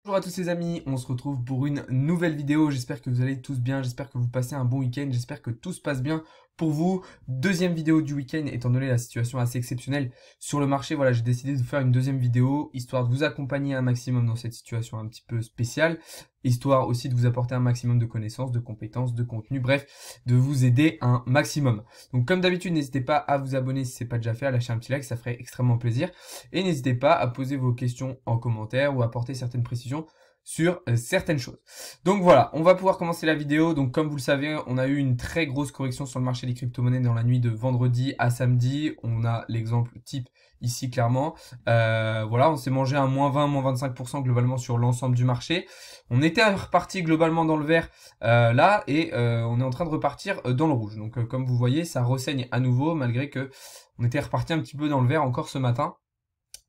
Bonjour à tous les amis, on se retrouve pour une nouvelle vidéo. J'espère que vous allez tous bien, j'espère que vous passez un bon week-end, j'espère que tout se passe bien pour vous. Deuxième vidéo du week-end, étant donné la situation assez exceptionnelle sur le marché. Voilà, j'ai décidé de faire une deuxième vidéo, histoire de vous accompagner un maximum dans cette situation un petit peu spéciale, histoire aussi de vous apporter un maximum de connaissances, de compétences, de contenu, bref, de vous aider un maximum. Donc comme d'habitude, n'hésitez pas à vous abonner si ce n'est pas déjà fait, à lâcher un petit like, ça ferait extrêmement plaisir. Et n'hésitez pas à poser vos questions en commentaire ou à apporter certaines précisions sur certaines choses. Donc voilà, on va pouvoir commencer la vidéo. Donc comme vous le savez, on a eu une très grosse correction sur le marché des crypto-monnaies dans la nuit de vendredi à samedi. On a l'exemple type ici clairement. Voilà, on s'est mangé un moins 20, moins 25% globalement sur l'ensemble du marché. On était reparti globalement dans le vert là et on est en train de repartir dans le rouge. Donc comme vous voyez, ça ressaigne à nouveau malgré que on était reparti un petit peu dans le vert encore ce matin.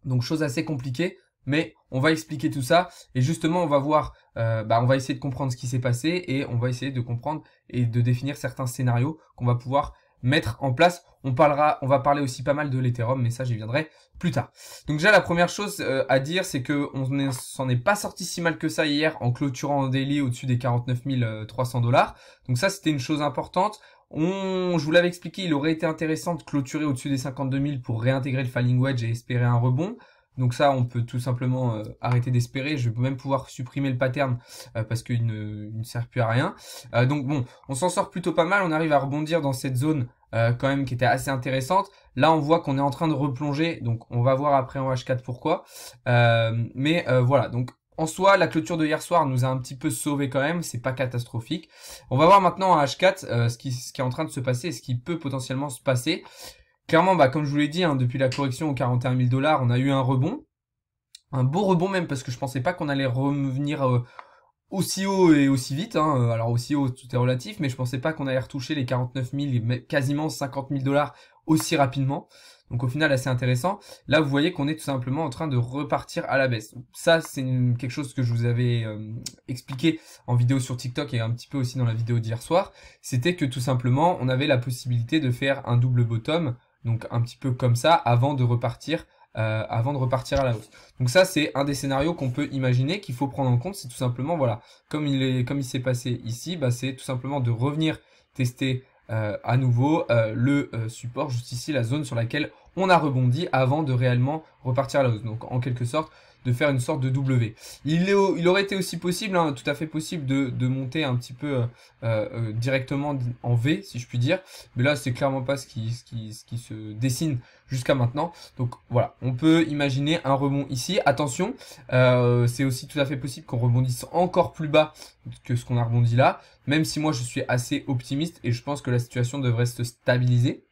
Donc chose assez compliquée, mais on va expliquer tout ça et justement on va voir, on va essayer de comprendre ce qui s'est passé et on va essayer de comprendre et de définir certains scénarios qu'on va pouvoir mettre en place. On va parler aussi pas mal de l'Ethereum, mais ça j'y viendrai plus tard. Donc déjà la première chose à dire, c'est que on s'en est pas sorti si mal que ça hier en clôturant en daily au-dessus des 49 300 $. Donc ça c'était une chose importante. Je vous l'avais expliqué, il aurait été intéressant de clôturer au-dessus des 52 000 pour réintégrer le falling wedge et espérer un rebond. Donc ça, on peut tout simplement arrêter d'espérer. Je vais même pouvoir supprimer le pattern parce qu'il ne sert plus à rien. Donc bon, on s'en sort plutôt pas mal. On arrive à rebondir dans cette zone quand même qui était assez intéressante. Là, on voit qu'on est en train de replonger. Donc on va voir après en H4 pourquoi. Voilà, donc en soi, la clôture de hier soir nous a un petit peu sauvé quand même, c'est pas catastrophique. On va voir maintenant à H4 ce qui est en train de se passer et ce qui peut potentiellement se passer. Clairement, comme je vous l'ai dit, hein, depuis la correction aux 41 000 $, on a eu un rebond. Un beau rebond même parce que je pensais pas qu'on allait revenir aussi haut et aussi vite. Hein. Alors aussi haut, tout est relatif, mais je pensais pas qu'on allait retoucher les 49 000 et quasiment 50 000 $ aussi rapidement. Donc au final assez intéressant. Là vous voyez qu'on est tout simplement en train de repartir à la baisse. Ça c'est quelque chose que je vous avais expliqué en vidéo sur TikTok et un petit peu aussi dans la vidéo d'hier soir. C'était que tout simplement on avait la possibilité de faire un double bottom, donc un petit peu comme ça avant de repartir à la hausse. Donc ça c'est un des scénarios qu'on peut imaginer, qu'il faut prendre en compte. C'est tout simplement voilà, comme il s'est passé ici, c'est tout simplement de revenir tester à nouveau le support juste ici, la zone sur laquelle on a rebondi avant de réellement repartir à la hausse. Donc en quelque sorte de faire une sorte de W. Il aurait été aussi possible, hein, tout à fait possible de monter un petit peu directement en V, si je puis dire. Mais là, c'est clairement pas ce qui se dessine jusqu'à maintenant. Donc voilà, on peut imaginer un rebond ici. Attention, c'est aussi tout à fait possible qu'on rebondisse encore plus bas que ce qu'on a rebondi là. Même si moi, je suis assez optimiste et je pense que la situation devrait se stabiliser.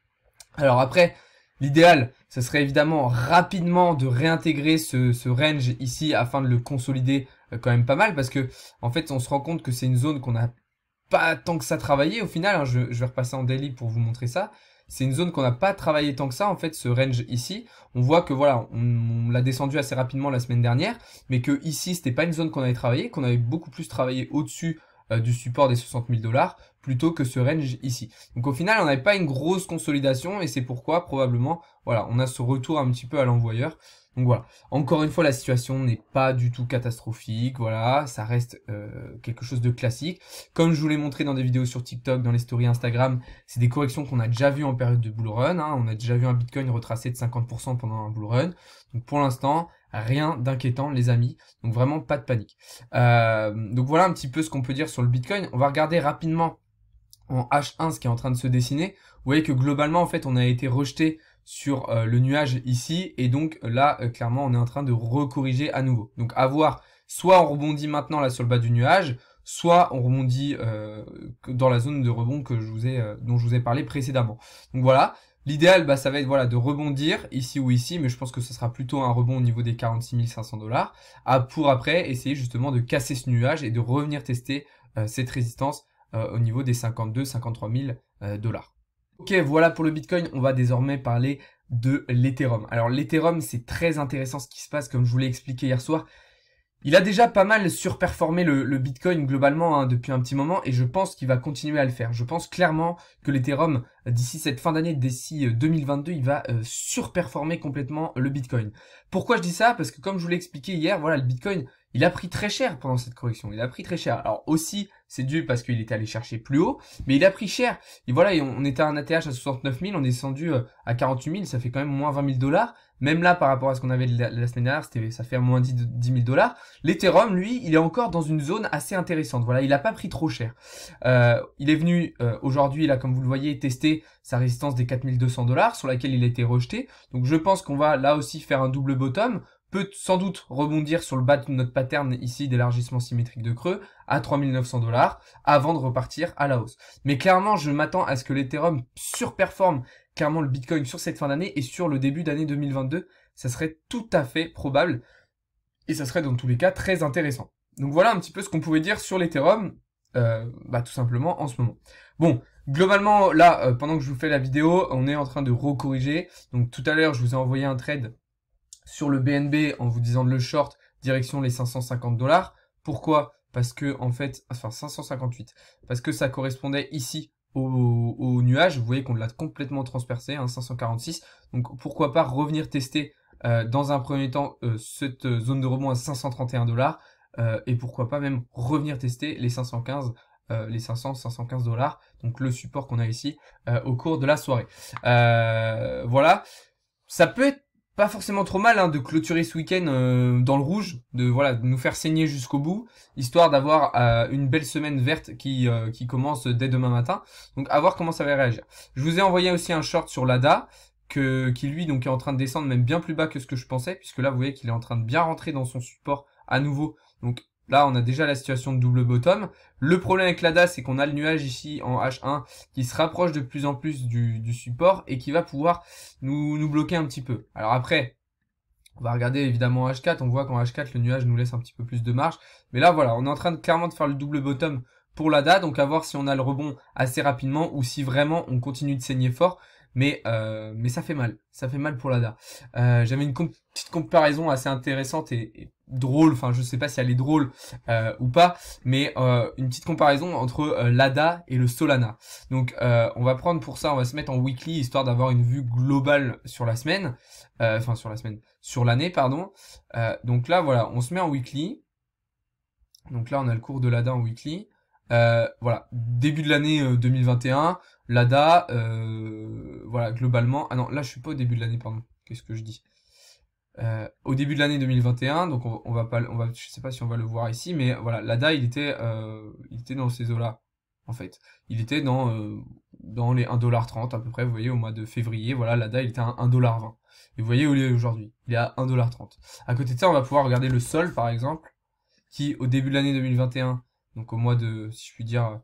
Alors après, l'idéal, ce serait évidemment rapidement de réintégrer ce range ici afin de le consolider quand même pas mal parce que en fait, on se rend compte que c'est une zone qu'on n'a pas tant que ça travaillé au final. Hein, je vais repasser en daily pour vous montrer ça. C'est une zone qu'on n'a pas travaillé tant que ça en fait, ce range ici. On voit que voilà, on l'a descendu assez rapidement la semaine dernière, mais que ici c'était pas une zone qu'on avait travaillé, qu'on avait beaucoup plus travaillé au-dessus du support des 60 000 $ plutôt que ce range ici. Donc au final, on n'avait pas une grosse consolidation et c'est pourquoi probablement, voilà, on a ce retour un petit peu à l'envoyeur. Donc voilà, encore une fois, la situation n'est pas du tout catastrophique, voilà, ça reste quelque chose de classique. Comme je vous l'ai montré dans des vidéos sur TikTok, dans les stories Instagram, c'est des corrections qu'on a déjà vues en période de bull run, hein. On a déjà vu un Bitcoin retracé de 50% pendant un bull run. Donc pour l'instant, rien d'inquiétant les amis, donc vraiment pas de panique. Donc voilà un petit peu ce qu'on peut dire sur le Bitcoin. On va regarder rapidement en H1 ce qui est en train de se dessiner. Vous voyez que globalement en fait on a été rejeté sur le nuage ici et donc là clairement on est en train de recorriger à nouveau. Donc à voir, soit on rebondit maintenant là sur le bas du nuage, soit on rebondit dans la zone de rebond que dont je vous ai parlé précédemment. Donc voilà, l'idéal ça va être voilà de rebondir ici ou ici, mais je pense que ce sera plutôt un rebond au niveau des 46 500 $ pour après essayer justement de casser ce nuage et de revenir tester cette résistance au niveau des 52-53 000 $. Ok, voilà pour le Bitcoin, on va désormais parler de l'Ethereum. Alors l'Ethereum, c'est très intéressant ce qui se passe, comme je vous l'ai expliqué hier soir. Il a déjà pas mal surperformé le Bitcoin globalement hein, depuis un petit moment et je pense qu'il va continuer à le faire. Je pense clairement que l'Ethereum, d'ici cette fin d'année, d'ici 2022, il va surperformer complètement le Bitcoin. Pourquoi je dis ça? Parce que comme je vous l'ai expliqué hier, voilà, le Bitcoin, il a pris très cher pendant cette correction. Il a pris très cher. Alors aussi, c'est dû parce qu'il était allé chercher plus haut, mais il a pris cher. Et voilà, on était à un ATH à 69 000, on est descendu à 48 000, ça fait quand même moins 20 000 dollars. Même là, par rapport à ce qu'on avait la semaine dernière, ça fait moins 10 000 dollars. L'Ethereum, lui, il est encore dans une zone assez intéressante. Voilà, il n'a pas pris trop cher. Il est venu aujourd'hui, là, comme vous le voyez, tester sa résistance des 4200 dollars sur laquelle il a été rejeté. Donc je pense qu'on va là aussi faire un double bottom, peut sans doute rebondir sur le bas de notre pattern ici d'élargissement symétrique de creux à 3900 dollars avant de repartir à la hausse. Mais clairement, je m'attends à ce que l'Ethereum surperforme clairement le Bitcoin sur cette fin d'année et sur le début d'année 2022. Ça serait tout à fait probable et ça serait dans tous les cas très intéressant. Donc voilà un petit peu ce qu'on pouvait dire sur l'Ethereum, tout simplement en ce moment. Bon, globalement là, pendant que je vous fais la vidéo, on est en train de recorriger. Donc tout à l'heure, je vous ai envoyé un trade sur le BNB en vous disant de le short direction les 550 dollars. Pourquoi? Parce que en fait, enfin 558, parce que ça correspondait ici au nuage. Vous voyez qu'on l'a complètement transpercé, hein, 546. Donc pourquoi pas revenir tester dans un premier temps cette zone de rebond à 531 dollars et pourquoi pas même revenir tester les 515 les 515 dollars, donc le support qu'on a ici au cours de la soirée. Voilà, ça peut être pas forcément trop mal hein, de clôturer ce week-end dans le rouge, de nous faire saigner jusqu'au bout, histoire d'avoir une belle semaine verte qui commence dès demain matin. Donc à voir comment ça va réagir. Je vous ai envoyé aussi un short sur l'ADA qui lui donc est en train de descendre même bien plus bas que ce que je pensais, puisque là vous voyez qu'il est en train de bien rentrer dans son support à nouveau. Donc là, on a déjà la situation de double bottom. Le problème avec l'ADA, c'est qu'on a le nuage ici en H1 qui se rapproche de plus en plus du support et qui va pouvoir nous bloquer un petit peu. Alors après, on va regarder évidemment en H4. On voit qu'en H4, le nuage nous laisse un petit peu plus de marge. Mais là, voilà, on est en train clairement de faire le double bottom pour l'ADA. Donc à voir si on a le rebond assez rapidement ou si vraiment on continue de saigner fort. Mais ça fait mal pour l'ADA. J'avais une petite comparaison assez intéressante et drôle, enfin je sais pas si elle est drôle ou pas, mais une petite comparaison entre l'ADA et le Solana. Donc on va prendre pour ça, on va se mettre en weekly histoire d'avoir une vue globale sur la semaine, sur l'année pardon. Donc là voilà, on se met en weekly. Donc là on a le cours de l'ADA en weekly. Voilà, début de l'année 2021, l'ADA, voilà, globalement, ah non, là je suis pas au début de l'année, pardon, qu'est-ce que je dis? Au début de l'année 2021, donc je sais pas si on va le voir ici, mais voilà, l'ADA il était dans ces eaux-là, en fait. Il était dans les 1,30$ à peu près, vous voyez, au mois de février, voilà, l'ADA il était à 1,20$. Et vous voyez où il est aujourd'hui, il est à 1,30$. À côté de ça, on va pouvoir regarder le sol, par exemple, qui au début de l'année 2021, donc au mois de, si je puis dire,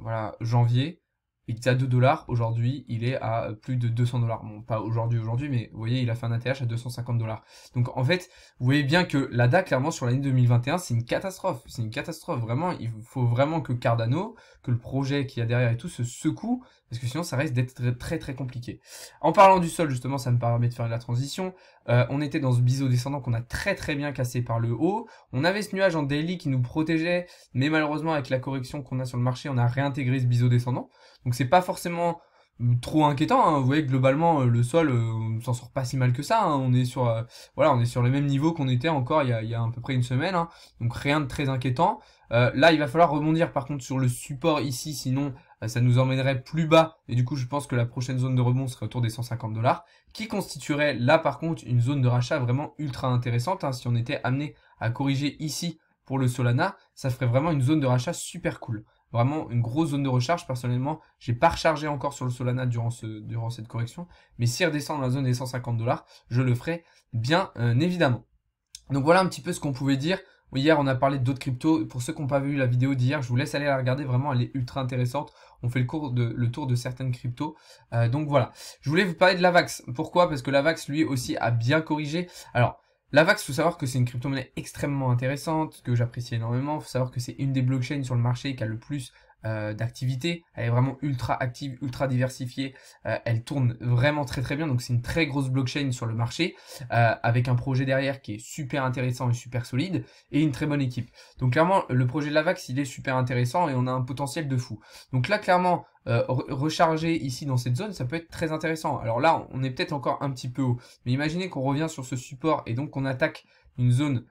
voilà, janvier, il était à 2$. Aujourd'hui, il est à plus de 200$. Bon, pas aujourd'hui, mais vous voyez, il a fait un ATH à 250$. Donc en fait, vous voyez bien que l'ADA, clairement, sur l'année 2021, c'est une catastrophe. C'est une catastrophe, vraiment. Il faut vraiment que Cardano, que le projet qu'il y a derrière et tout se secoue, parce que sinon, ça risque d'être très, très, très compliqué. En parlant du sol, justement, ça me permet de faire la transition. On était dans ce biseau descendant qu'on a très, très bien cassé par le haut. On avait ce nuage en daily qui nous protégeait, mais malheureusement, avec la correction qu'on a sur le marché, on a réintégré ce biseau descendant. Donc c'est pas forcément trop inquiétant, hein. Vous voyez que globalement le sol on s'en sort pas si mal que ça, hein. On est sur voilà, on est sur les mêmes niveaux qu'on était encore il y a à peu près une semaine, hein. Donc rien de très inquiétant. Là il va falloir rebondir par contre sur le support ici, sinon ça nous emmènerait plus bas et du coup je pense que la prochaine zone de rebond serait autour des 150$, qui constituerait là par contre une zone de rachat vraiment ultra intéressante, hein. Si on était amené à corriger ici pour le Solana, ça ferait vraiment une zone de rachat super cool. Vraiment une grosse zone de recharge. Personnellement, j'ai pas rechargé encore sur le Solana durant cette correction, mais si redescend dans la zone des 150$, je le ferai bien évidemment. Donc voilà un petit peu ce qu'on pouvait dire. Hier, on a parlé d'autres cryptos. Pour ceux qui n'ont pas vu la vidéo d'hier, je vous laisse aller la regarder. Vraiment, elle est ultra intéressante. On fait le tour de certaines cryptos. Donc voilà. Je voulais vous parler de l'Avax. Pourquoi? Parce que l'Avax, lui aussi, a bien corrigé. Alors, l'Avax, il faut savoir que c'est une crypto-monnaie extrêmement intéressante, que j'apprécie énormément. Il faut savoir que c'est une des blockchains sur le marché qui a le plus d'activité. Elle est vraiment ultra active, ultra diversifiée. Elle tourne vraiment très très bien. Donc c'est une très grosse blockchain sur le marché, avec un projet derrière qui est super intéressant et super solide, et une très bonne équipe. Donc clairement, le projet de l'Avax, il est super intéressant et on a un potentiel de fou. Donc là, clairement, recharger ici dans cette zone, ça peut être très intéressant. Alors là, on est peut-être encore un petit peu haut, mais imaginez qu'on revient sur ce support et donc qu'on attaque une zone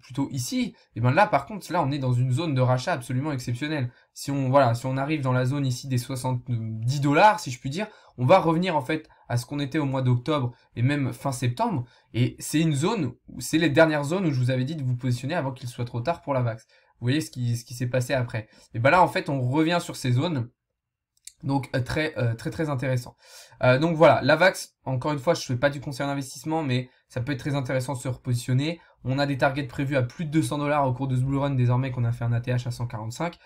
plutôt ici, et ben là par contre là on est dans une zone de rachat absolument exceptionnelle. Si on arrive dans la zone ici des 70 $, si je puis dire, on va revenir en fait à ce qu'on était au mois d'octobre et même fin septembre, et c'est une zone, c'est les dernières zones où je vous avais dit de vous positionner avant qu'il soit trop tard pour la VAX. Vous voyez ce qui s'est passé après. Et ben là en fait on revient sur ces zones. Donc très intéressant. Donc voilà, la VAX, encore une fois, je fais pas du conseil en investissement, mais ça peut être très intéressant de se repositionner. On a des targets prévus à plus de 200 $ au cours de ce bull run désormais qu'on a fait un ATH à 145.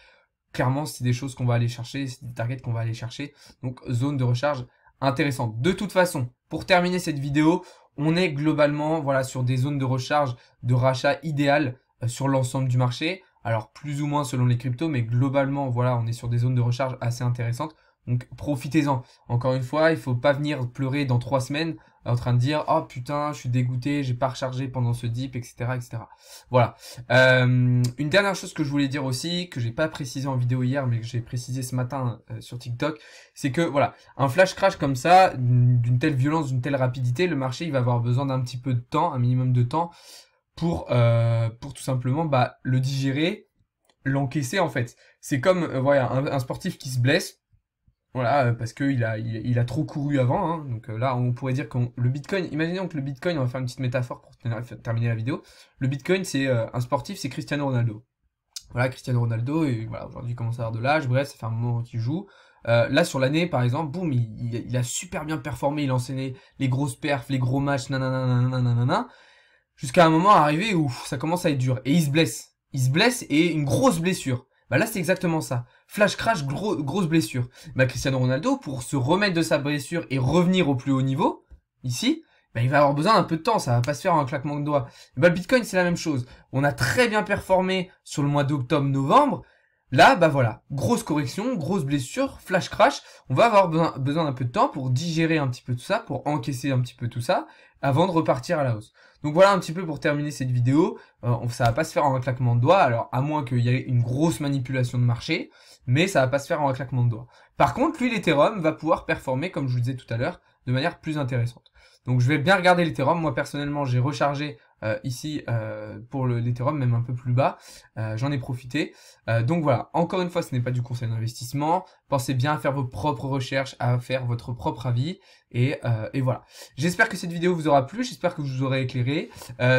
Clairement, c'est des choses qu'on va aller chercher, c'est des targets qu'on va aller chercher. Donc zone de recharge intéressante. De toute façon, pour terminer cette vidéo, on est globalement voilà sur des zones de recharge, de rachat idéales sur l'ensemble du marché. Alors plus ou moins selon les cryptos, mais globalement voilà, on est sur des zones de recharge assez intéressantes. Donc profitez-en. Encore une fois, il faut pas venir pleurer dans 3 semaines en train de dire oh putain, je suis dégoûté, j'ai pas rechargé pendant ce dip, etc., etc. Voilà. Une dernière chose que je voulais dire aussi, que j'ai pas précisé en vidéo hier, mais que j'ai précisé ce matin sur TikTok, c'est que voilà, un flash crash comme ça, d'une telle violence, d'une telle rapidité, le marché il va avoir besoin d'un petit peu de temps, un minimum de temps, pour tout simplement le digérer, l'encaisser en fait. C'est comme voilà un sportif qui se blesse. Voilà, parce que il a trop couru avant, hein. Donc là, on pourrait dire que le Bitcoin, imaginons que le Bitcoin, on va faire une petite métaphore pour terminer la vidéo. Le Bitcoin, c'est un sportif, c'est Cristiano Ronaldo. Voilà, Cristiano Ronaldo, et voilà, aujourd'hui il commence à avoir de l'âge, bref, ça fait un moment qu'il joue. Là, sur l'année, par exemple, boum, il a super bien performé, il a enchaîné les grosses perfs, les gros matchs, nanana, jusqu'à un moment arrivé où ça commence à être dur. Et il se blesse. Il se blesse et une grosse blessure. Bah là, c'est exactement ça. Flash crash, grosse blessure. Bah Cristiano Ronaldo, pour se remettre de sa blessure et revenir au plus haut niveau, ici, bah il va avoir besoin d'un peu de temps, ça va pas se faire en un claquement de doigts. Bah le Bitcoin, c'est la même chose. On a très bien performé sur le mois d'octobre-novembre. Là, bah voilà, grosse correction, grosse blessure, flash crash. On va avoir besoin d'un peu de temps pour digérer un petit peu tout ça, pour encaisser un petit peu tout ça, avant de repartir à la hausse. Donc voilà un petit peu pour terminer cette vidéo. Ça va pas se faire en un claquement de doigts, alors à moins qu'il y ait une grosse manipulation de marché, mais ça va pas se faire en un claquement de doigts. Par contre, lui, l'Ethereum va pouvoir performer, comme je vous le disais tout à l'heure, de manière plus intéressante. Donc je vais bien regarder l'Ethereum. Moi personnellement, j'ai rechargé ici pour l'Ethereum, même un peu plus bas. J'en ai profité. Donc voilà, encore une fois, ce n'est pas du conseil d'investissement. Pensez bien à faire vos propres recherches, à faire votre propre avis. Et voilà. J'espère que cette vidéo vous aura plu, j'espère que je vous aurai éclairé.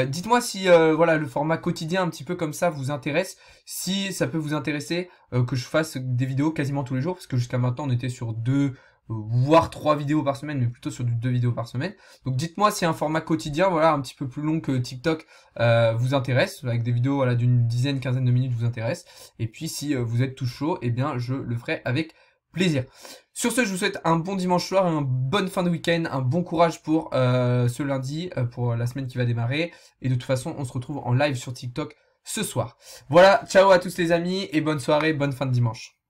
Dites-moi si voilà le format quotidien un petit peu comme ça vous intéresse, si ça peut vous intéresser que je fasse des vidéos quasiment tous les jours, parce que jusqu'à maintenant on était sur 2 voire 3 vidéos par semaine, mais plutôt sur 2 vidéos par semaine. Donc dites-moi si un format quotidien, voilà, un petit peu plus long que TikTok vous intéresse, avec des vidéos voilà d'une dizaine, quinzaine de minutes vous intéresse. Et puis si vous êtes tout chaud, eh bien je le ferai avec plaisir. Sur ce, je vous souhaite un bon dimanche soir, une bonne fin de week-end, un bon courage pour ce lundi, pour la semaine qui va démarrer. Et de toute façon, on se retrouve en live sur TikTok ce soir. Voilà, ciao à tous les amis et bonne soirée, bonne fin de dimanche.